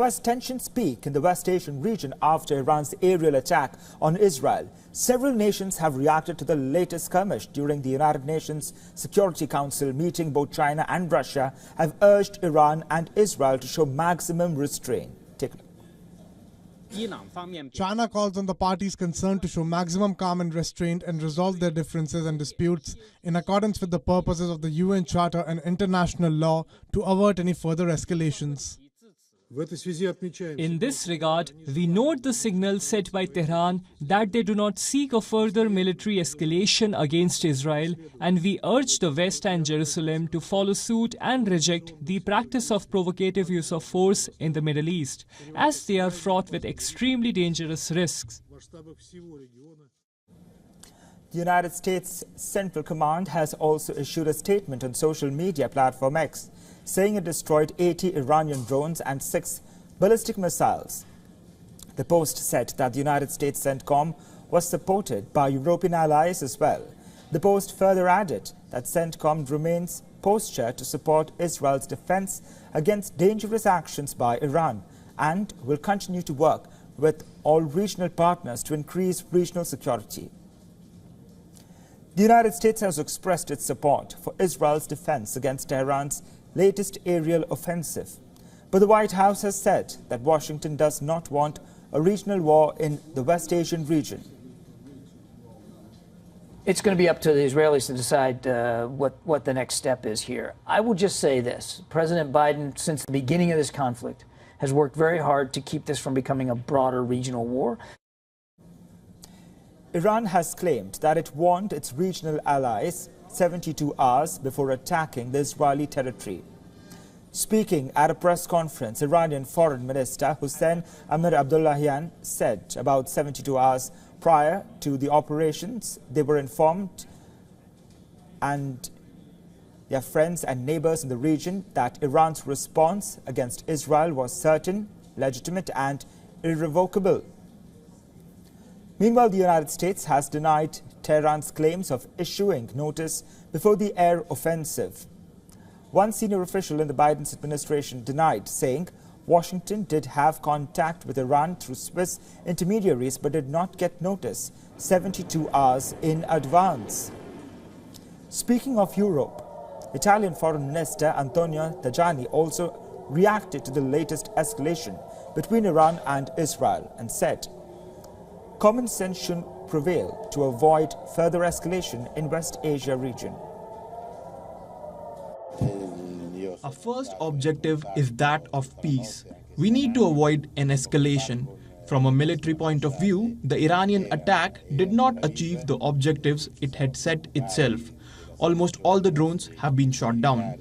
as tensions peak in the West Asian region after Iran's aerial attack on Israel, several nations have reacted to the latest skirmish. During the United Nations Security Council meeting, both China and Russia have urged Iran and Israel to show maximum restraint. Take a look. China calls on the parties concerned to show maximum calm and restraint and resolve their differences and disputes in accordance with the purposes of the UN Charter and international law to avert any further escalations. In this regard, we note the signal set by Tehran that they do not seek a further military escalation against Israel, and we urge the West and Jerusalem to follow suit and reject the practice of provocative use of force in the Middle East, as they are fraught with extremely dangerous risks. The United States Central Command has also issued a statement on social media platform X, saying it destroyed 80 Iranian drones and 6 ballistic missiles. The post said that the United States CENTCOM was supported by European allies as well. The post further added that CENTCOM remains postured to support Israel's defense against dangerous actions by Iran and will continue to work with all regional partners to increase regional security. The United States has expressed its support for Israel's defense against Tehran's latest aerial offensive. But the White House has said that Washington does not want a regional war in the West Asian region. It's going to be up to the Israelis to decide what the next step is here. I will just say this. President Biden, since the beginning of this conflict, has worked very hard to keep this from becoming a broader regional war. Iran has claimed that it warned its regional allies 72 hours before attacking the Israeli territory. Speaking at a press conference, Iranian Foreign Minister Hossein Amir-Abdollahian said about 72 hours prior to the operations, they were informed and their friends and neighbors in the region that Iran's response against Israel was certain, legitimate and irrevocable. Meanwhile, the United States has denied Tehran's claims of issuing notice before the air offensive. One senior official in the Biden administration denied, saying Washington did have contact with Iran through Swiss intermediaries but did not get notice 72 hours in advance. Speaking of Europe, Italian Foreign Minister Antonio Tajani also reacted to the latest escalation between Iran and Israel and said, "Common sense should prevail to avoid further escalation in West Asia region." Our first objective is that of peace. We need to avoid an escalation. From a military point of view, the Iranian attack did not achieve the objectives it had set itself. Almost all the drones have been shot down.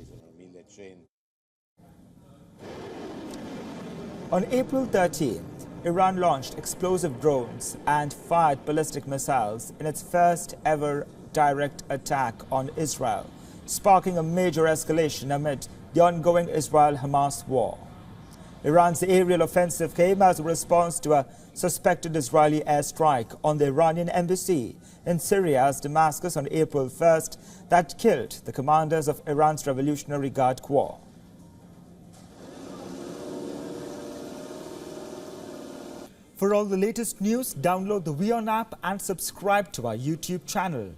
On April 13th, Iran launched explosive drones and fired ballistic missiles in its first ever direct attack on Israel, sparking a major escalation amid the ongoing Israel-Hamas war. Iran's aerial offensive came as a response to a suspected Israeli airstrike on the Iranian embassy in Syria's Damascus on April 1st that killed the commanders of Iran's Revolutionary Guard Corps. For all the latest news, download the WION app and subscribe to our YouTube channel.